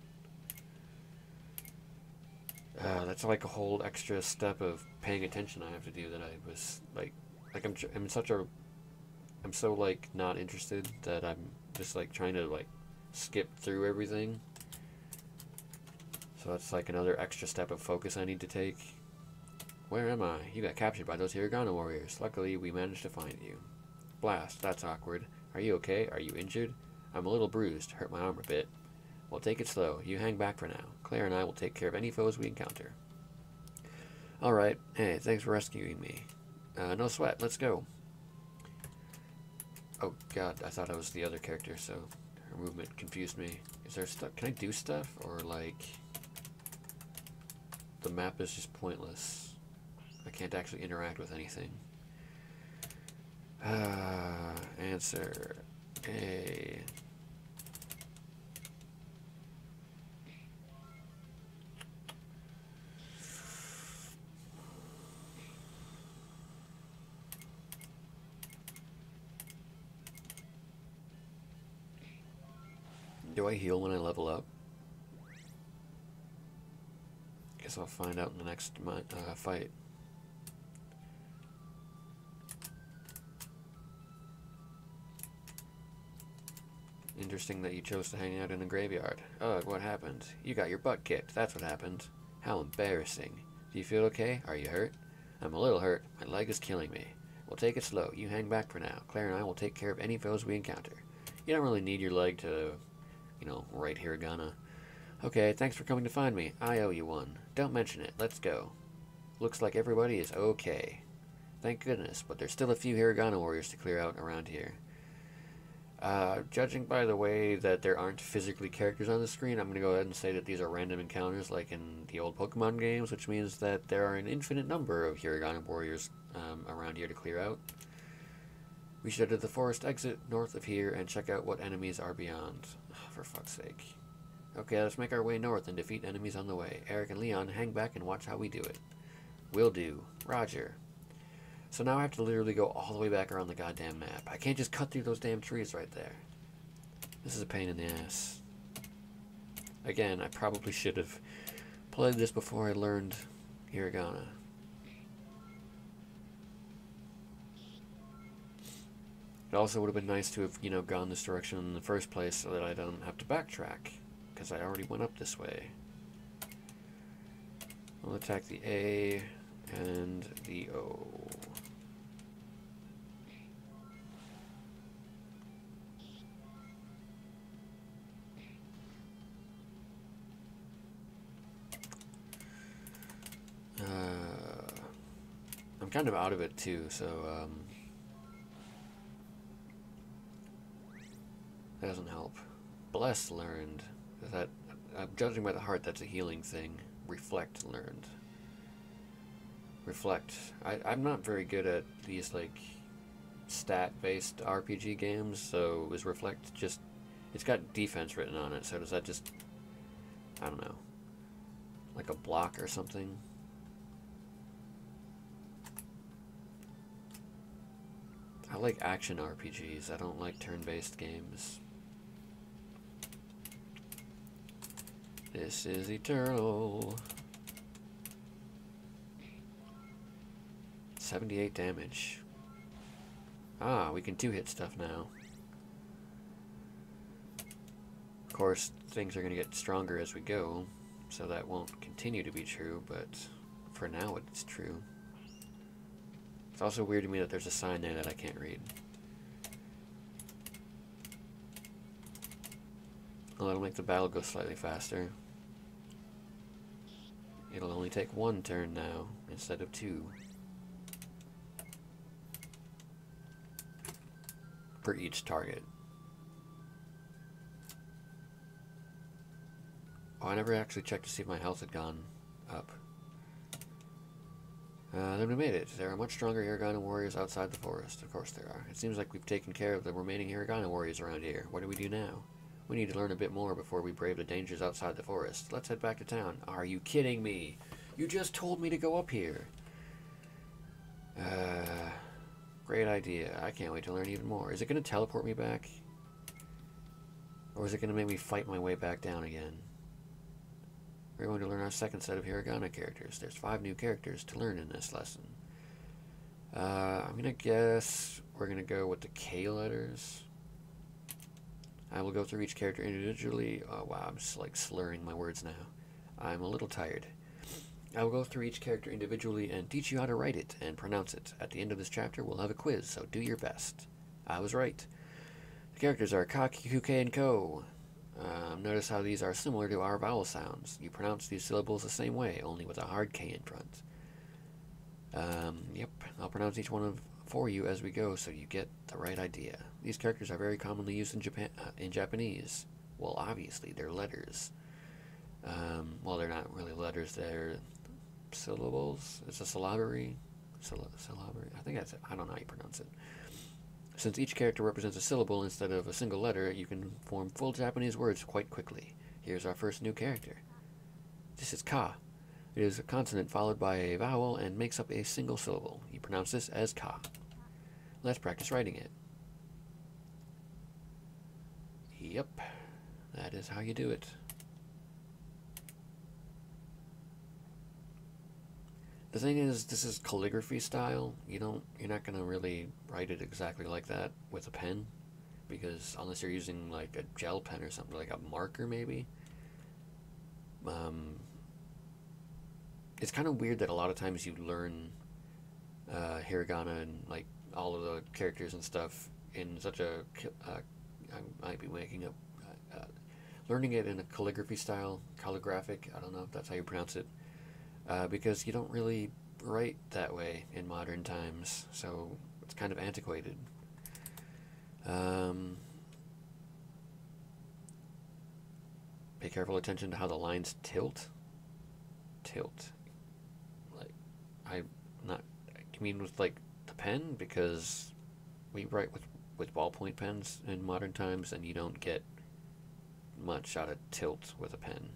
that's like a whole extra step of paying attention I have to do that I was, like I'm so, like, not interested that I'm just, like, trying to, like, skip through everything. So that's, like, another extra step of focus I need to take. Where am I? You got captured by those Hiragana warriors. Luckily, we managed to find you. Blast, that's awkward. Are you okay? Are you injured? I'm a little bruised. Hurt my arm a bit. Well, take it slow. You hang back for now. Claire and I will take care of any foes we encounter. Alright, hey, thanks for rescuing me. No sweat, let's go. Oh god, I thought I was the other character, so her movement confused me. Is there stuff? Can I do stuff? Or, like, the map is just pointless? I can't actually interact with anything. Answer A. Do I heal when I level up? Guess I'll find out in the next fight. Interesting that you chose to hang out in a graveyard. Ugh, what happened? You got your butt kicked. That's what happened. How embarrassing. Do you feel okay? Are you hurt? I'm a little hurt. My leg is killing me. We'll take it slow. You hang back for now. Claire and I will take care of any foes we encounter. You don't really need your leg to, you know, right hiragana. Okay, thanks for coming to find me. I owe you one. Don't mention it. Let's go. Looks like everybody is okay. Thank goodness, but there's still a few hiragana warriors to clear out around here. Judging by the way that there aren't physically characters on the screen, I'm going to go ahead and say that these are random encounters like in the old Pokemon games, which means that there are an infinite number of hiragana warriors around here to clear out. We should head to the forest exit north of here and check out what enemies are beyond. Oh, for fuck's sake. Okay, let's make our way north and defeat enemies on the way. Eric and Leon, hang back and watch how we do it. Will do. Roger. So now I have to literally go all the way back around the goddamn map. I can't just cut through those damn trees right there. This is a pain in the ass. Again, I probably should have played this before I learned hiragana. It also would have been nice to have, you know, gone this direction in the first place so that I don't have to backtrack, because I already went up this way. I'll attack the A and the O. I'm kind of out of it too, so that doesn't help. Bless learned. That, judging by the heart, that's a healing thing. Reflect learned. Reflect. I'm not very good at these, like, stat-based RPG games, so is Reflect just... It's got defense written on it, so does that just... I don't know. Like a block or something? I like action RPGs. I don't like turn-based games. This is eternal. 78 damage. Ah, we can two-hit stuff now. Of course, things are going to get stronger as we go, so that won't continue to be true, but for now it's true. It's also weird to me that there's a sign there that I can't read. Well, that'll make the battle go slightly faster. It'll only take one turn now, instead of two. For each target. Oh, I never actually checked to see if my health had gone up. Then we made it. There are much stronger hiragana warriors outside the forest. Of course there are. It seems like we've taken care of the remaining hiragana warriors around here. What do we do now? We need to learn a bit more before we brave the dangers outside the forest. Let's head back to town. Are you kidding me? You just told me to go up here. Great idea. I can't wait to learn even more. Is it going to teleport me back? Or is it going to make me fight my way back down again? We're going to learn our second set of hiragana characters. There's 5 new characters to learn in this lesson. I'm going to guess we're going to go with the K letters. I will go through each character individually. Oh wow, I'm just like slurring my words now. I'm a little tired. I will go through each character individually and teach you how to write it and pronounce it. At the end of this chapter, we'll have a quiz, so do your best. I was right. The characters are Ka, Kuke, and Ko. Notice how these are similar to our vowel sounds. You pronounce these syllables the same way, only with a hard K in front. Yep, I'll pronounce each one for you as we go so you get the right idea. These characters are very commonly used in Japanese. Well, obviously, they're letters. Well, they're not really letters, they're syllables. It's a syllabary. Syllabary. I think that's it. I don't know how you pronounce it. Since each character represents a syllable instead of a single letter, you can form full Japanese words quite quickly. Here's our first new character. This is ka. It is a consonant followed by a vowel and makes up a single syllable. You pronounce this as ka. Let's practice writing it. Yep, that is how you do it. The thing is, this is calligraphy style. You're not gonna really write it exactly like that with a pen, because unless you're using like a gel pen or something, like a marker maybe. It's kind of weird that a lot of times you learn hiragana and like all of the characters and stuff in such a I might be making up learning it in a calligraphy style, calligraphic. I don't know if that's how you pronounce it. Because you don't really write that way in modern times, so it's kind of antiquated. Pay careful attention to how the lines tilt. Tilt. Like, you mean with like the pen? Because we write with ballpoint pens in modern times, and you don't get much out of tilt with a pen.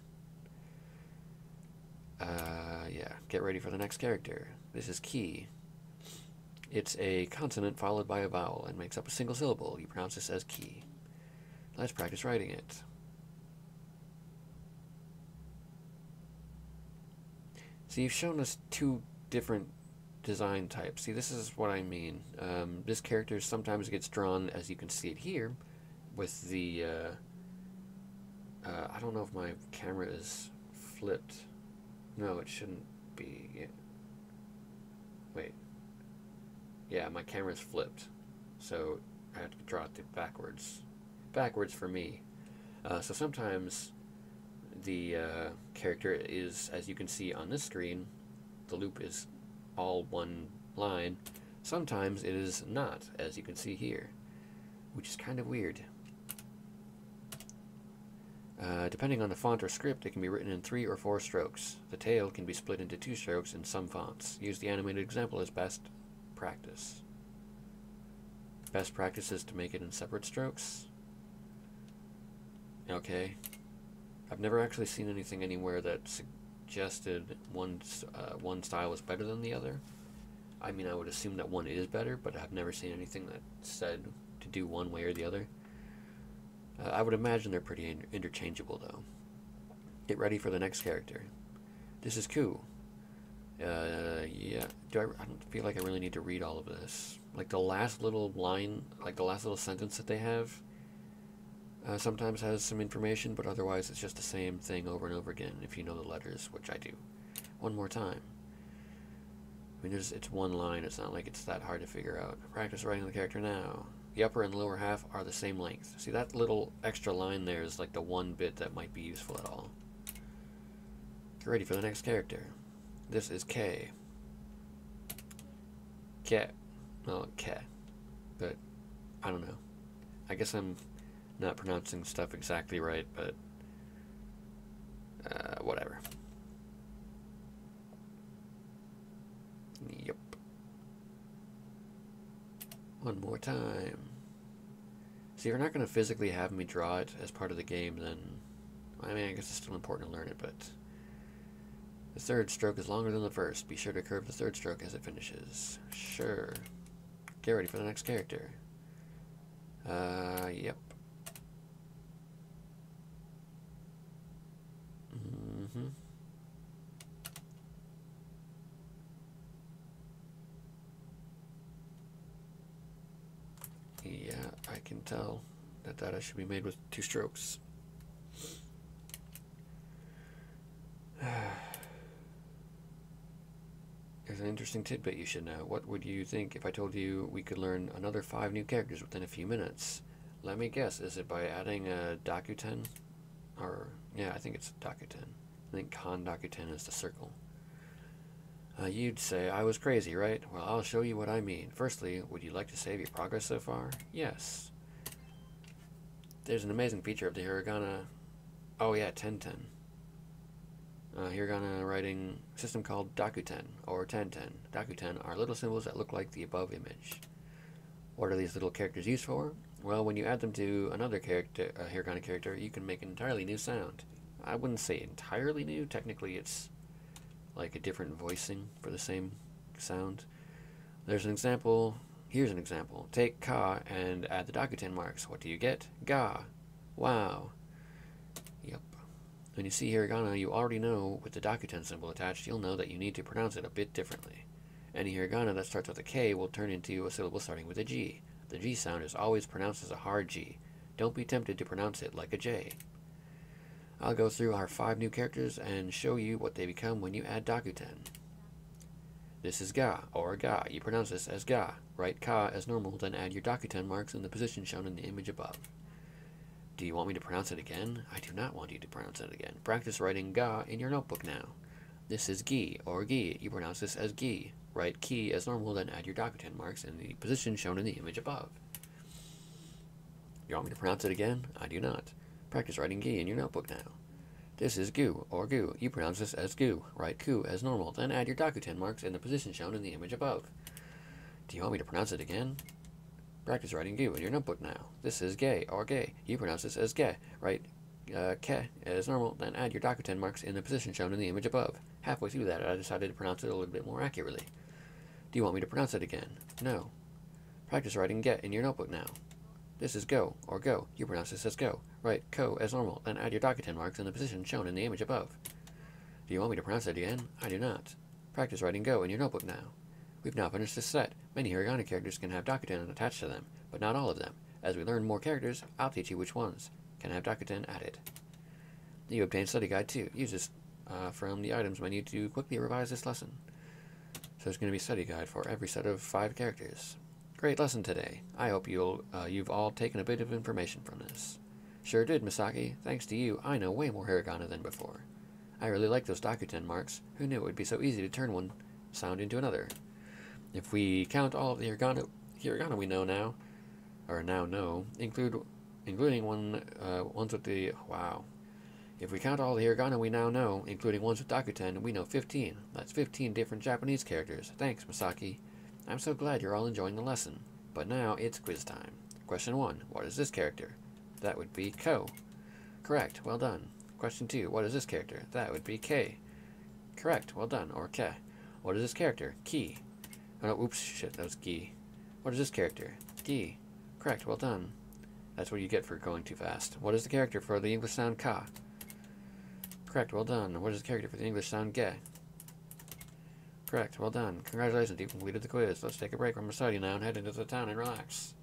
Yeah, get ready for the next character. This is ki. It's a consonant followed by a vowel and makes up a single syllable. You pronounce this as ki. Let's practice writing it. So you've shown us two different design types. See, this is what I mean. This character sometimes gets drawn, as you can see it here, with the, I don't know if my camera is flipped. No, it shouldn't be. Yeah. Wait. Yeah, my camera's flipped, so I have to draw it backwards. Backwards for me. So sometimes the character is, as you can see on this screen, the loop is all one line. Sometimes it is not, as you can see here, which is kind of weird. Depending on the font or script, it can be written in 3 or 4 strokes. The tail can be split into 2 strokes in some fonts. Use the animated example as best practice. Best practice is to make it in separate strokes. Okay. I've never actually seen anything anywhere that suggested one style was better than the other. I mean, I would assume that one is better, but I've never seen anything that said to do one way or the other. I would imagine they're pretty interchangeable, though. Get ready for the next character. This is Ku. Yeah. I don't feel like I really need to read all of this. Like the last little line, like the last little sentence that they have, sometimes has some information, but otherwise it's just the same thing over and over again, if you know the letters, which I do. One more time. I mean, it's one line. It's not like it's that hard to figure out. Practice writing the character now. The upper and lower half are the same length. See, that little extra line there is like the one bit that might be useful at all. Get ready for the next character. This is K. K. Well, K. But, I don't know. I guess I'm not pronouncing stuff exactly right, but whatever. Yep. One more time. So you're not going to physically have me draw it as part of the game, then, I mean, I guess it's still important to learn it, but the third stroke is longer than the first. Be sure to curve the third stroke as it finishes. Sure. Get ready for the next character. Yep. Yeah, I can tell that data should be made with 2 strokes. Here's an interesting tidbit you should know. What would you think if I told you we could learn another 5 new characters within a few minutes? Let me guess, is it by adding a Dakuten? Or, yeah, I think it's Dakuten. I think Kan Dakuten is the circle. You'd say I was crazy, right? Well, I'll show you what I mean. Firstly, would you like to save your progress so far? Yes. There's an amazing feature of the hiragana. Oh yeah, 1010. Hiragana writing system called Dakuten, or 1010. Dakuten are little symbols that look like the above image. What are these little characters used for? Well, when you add them to another character, a hiragana character, you can make an entirely new sound. I wouldn't say entirely new. Technically, it's like a different voicing for the same sound. There's an example. Here's an example. Take ka and add the Dakuten marks. What do you get? Ga. Wow. Yep. When you see hiragana, you already know with the Dakuten symbol attached, you'll know that you need to pronounce it a bit differently. Any hiragana that starts with a K will turn into a syllable starting with a G. The G sound is always pronounced as a hard G. Don't be tempted to pronounce it like a J. I'll go through our 5 new characters and show you what they become when you add Dakuten. This is ga, or ga. You pronounce this as ga. Write ka as normal, then add your Dakuten marks in the position shown in the image above. Do you want me to pronounce it again? I do not want you to pronounce it again. Practice writing ga in your notebook now. This is gi, or gi. You pronounce this as gi. Write ki as normal, then add your Dakuten marks in the position shown in the image above. You want me to pronounce it again? I do not. Practice writing gi in your notebook now. This is gu, or gu. You pronounce this as gu. Write ku as normal, then add your Dakuten marks in the position shown in the image above. Do you want me to pronounce it again? Practice writing gu in your notebook now. This is ge, or ge. You pronounce this as ge. Write ke as normal, then add your Dakuten marks in the position shown in the image above. Halfway through that, I decided to pronounce it a little bit more accurately. Do you want me to pronounce it again? No. Practice writing get in your notebook now. This is go, or go. You pronounce this as go. Write ko as normal, then add your Dakuten marks in the position shown in the image above. Do you want me to pronounce it again? I do not. Practice writing go in your notebook now. We've now finished this set. Many hiragana characters can have Dakuten attached to them, but not all of them. As we learn more characters, I'll teach you which ones can have Dakuten added. You obtain Study Guide 2. Use this from the items menu to quickly revise this lesson. So there's going to be a study guide for every set of 5 characters. Great lesson today. I hope you've all taken a bit of information from this. Sure did, Misaki. Thanks to you, I know way more hiragana than before. I really like those Dakuten marks. Who knew it would be so easy to turn one sound into another? If we count all of the hiragana we know now, or now know, including ones with the wow. If we count all the hiragana we now know, including ones with Dakuten, we know 15. That's 15 different Japanese characters. Thanks, Misaki. I'm so glad you're all enjoying the lesson. But now it's quiz time. Question 1. What is this character? That would be Ko. Correct. Well done. Question 2. What is this character? That would be K. Correct. Well done. Or Ke. What is this character? Ki. Oh, no, oops, shit, that was Gi. What is this character? Gi. Correct. Well done. That's what you get for going too fast. What is the character for the English sound Ka? Correct. Well done. What is the character for the English sound Ge? Correct. Well done. Congratulations, you've completed the quiz. Let's take a break from our study now and head into the town and relax.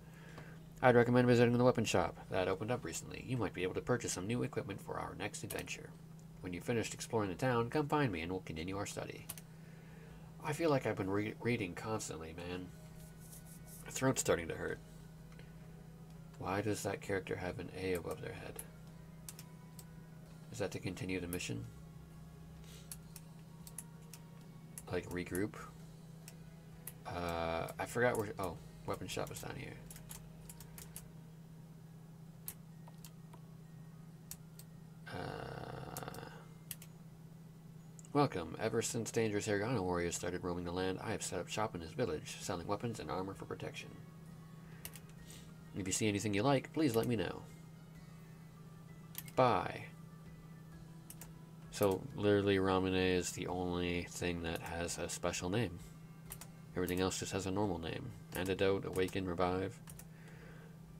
I'd recommend visiting the weapon shop. That opened up recently. You might be able to purchase some new equipment for our next adventure. When you've finished exploring the town, come find me and we'll continue our study. I feel like I've been reading constantly, man. My throat's starting to hurt. Why does that character have an A above their head? Is that to continue the mission? Like regroup? I forgot where... Oh, weapon shop is down here. Welcome. Ever since dangerous hiragana warriors started roaming the land, I have set up shop in this village, selling weapons and armor for protection. If you see anything you like, please let me know. Bye. So, literally, Ramune is the only thing that has a special name. Everything else just has a normal name. Antidote, Awaken, Revive.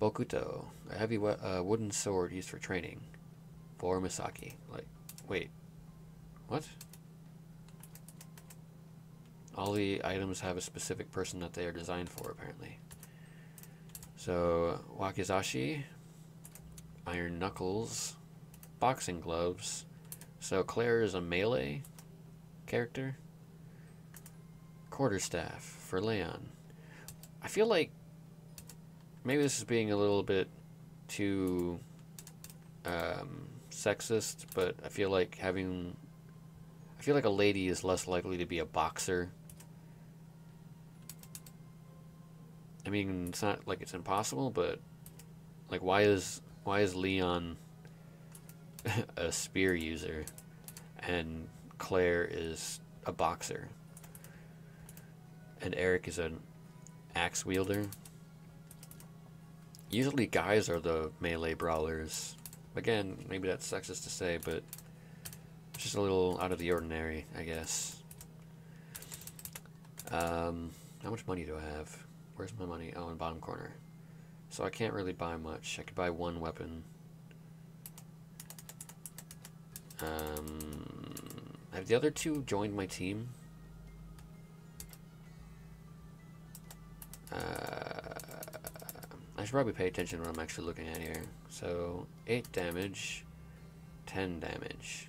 Bokuto, a heavy wooden sword used for training. For Misaki. Like, wait. What? All the items have a specific person that they are designed for, apparently. So, Wakizashi, Iron Knuckles, Boxing Gloves. So Claire is a melee character. Quarterstaff for Leon. I feel like maybe this is being a little bit too sexist, but I feel like having I feel like a lady is less likely to be a boxer. I mean, it's not like it's impossible, but like why is Leon a spear user and Claire is a boxer and Eric is an axe wielder? Usually guys are the melee brawlers. Again, maybe that's sexist to say, but it's just a little out of the ordinary, I guess. How much money do I have? Where's my money? Oh, in the bottom corner. So I can't really buy much. I could buy one weapon. Have the other two joined my team? I should probably pay attention to what I'm actually looking at here. So, 8 damage, 10 damage,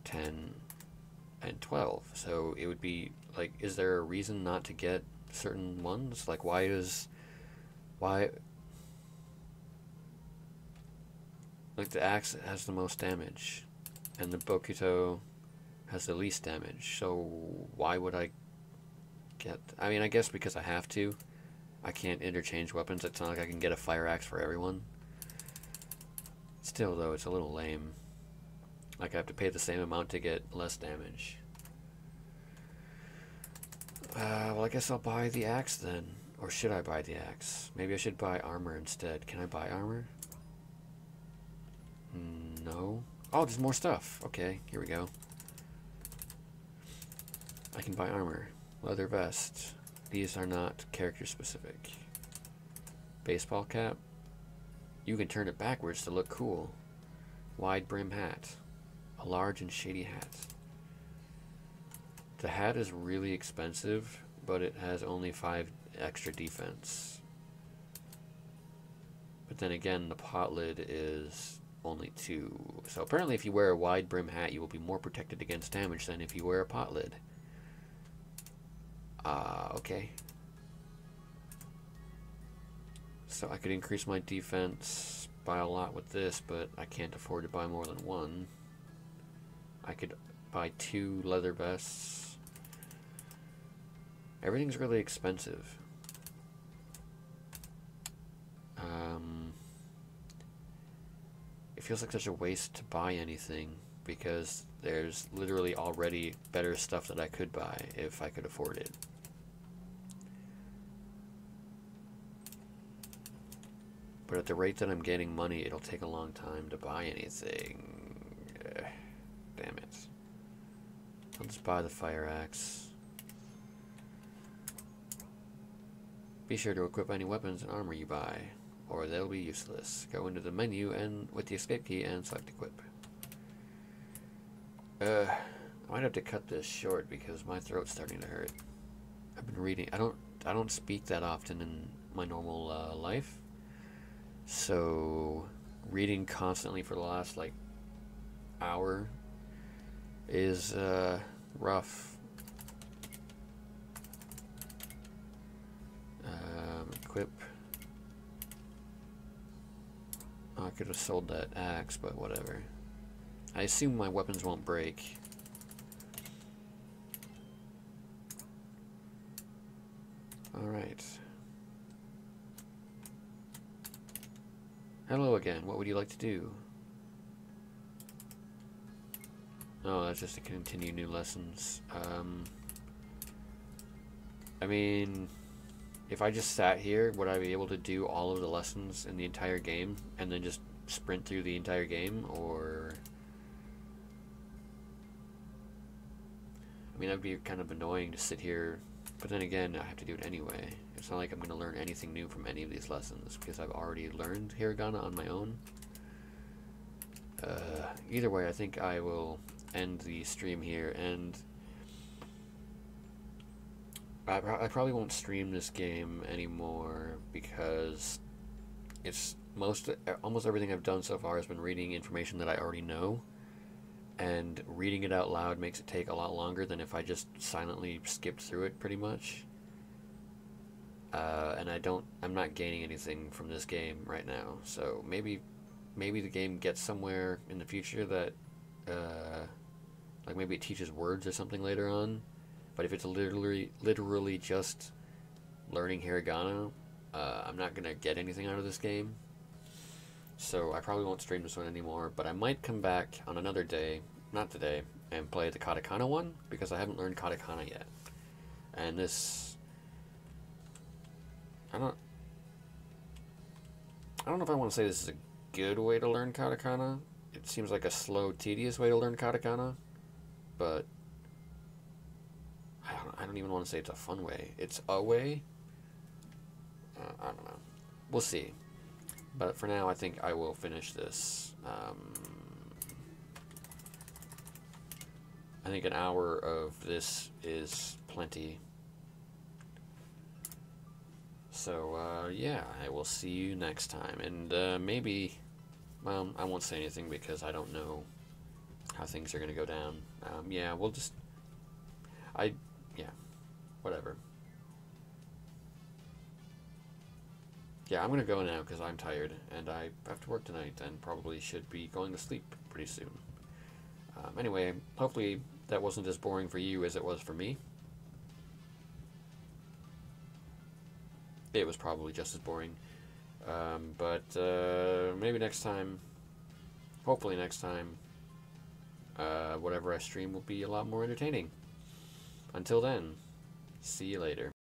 10, and 12. So it would be, like, is there a reason not to get certain ones? Like, why... Like, the axe has the most damage, and the Bokuto has the least damage, so why would I get... I mean, I guess because I have to. I can't interchange weapons. It's not like I can get a fire axe for everyone. Still, though, it's a little lame. Like, I have to pay the same amount to get less damage. Well, I guess I'll buy the axe then. Or should I buy the axe? Maybe I should buy armor instead. Can I buy armor? No. Oh, there's more stuff. Okay, here we go. I can buy armor. Leather vest. These are not character specific. Baseball cap. You can turn it backwards to look cool. Wide brim hat. A large and shady hat. The hat is really expensive, but it has only 5 extra defense. But then again, the pot lid is only 2. So apparently if you wear a wide brim hat, you will be more protected against damage than if you wear a pot lid. Okay. So I could increase my defense by a lot with this, but I can't afford to buy more than one. I could buy 2 leather vests. Everything's really expensive. It feels like such a waste to buy anything because there's literally already better stuff that I could buy if I could afford it. But at the rate that I'm getting money, it'll take a long time to buy anything. Damn it. I'll just buy the fire axe. Be sure to equip any weapons and armor you buy, or they'll be useless. Go into the menu and with the escape key and select equip. I might have to cut this short because my throat's starting to hurt. I've been reading. I don't speak that often in my normal life, so reading constantly for the last like hour is rough. Equip. Oh, I could have sold that axe, but whatever. I assume my weapons won't break. Alright. Hello again. What would you like to do? Oh, that's just to continue new lessons. I mean, if I just sat here, would I be able to do all of the lessons in the entire game and then just sprint through the entire game, or... I mean, that'd be kind of annoying to sit here, but then again, I have to do it anyway. It's not like I'm going to learn anything new from any of these lessons, because I've already learned Hiragana on my own. Either way, I think I will end the stream here, and I probably won't stream this game anymore, because it's almost everything I've done so far has been reading information that I already know, and reading it out loud makes it take a lot longer than if I just silently skipped through it, pretty much. And I'm not gaining anything from this game right now, so maybe the game gets somewhere in the future that like maybe it teaches words or something later on. But if it's literally just learning hiragana, I'm not gonna get anything out of this game. So I probably won't stream this one anymore. But I might come back on another day, not today, and play the katakana one because I haven't learned katakana yet. And this, I don't know if I want to say this is a good way to learn katakana. It seems like a slow, tedious way to learn katakana, but I don't even want to say it's a fun way. It's a way. I don't know. We'll see. But for now, I think I will finish this. I think an hour of this is plenty. So, yeah, I will see you next time. And maybe, well, I won't say anything because I don't know how things are going to go down. Yeah, we'll just, yeah, whatever. Yeah, I'm going to go now because I'm tired and I have to work tonight and probably should be going to sleep pretty soon. Anyway, hopefully that wasn't as boring for you as it was for me. It was probably just as boring. But maybe next time, hopefully next time, whatever I stream will be a lot more entertaining. Until then, see you later.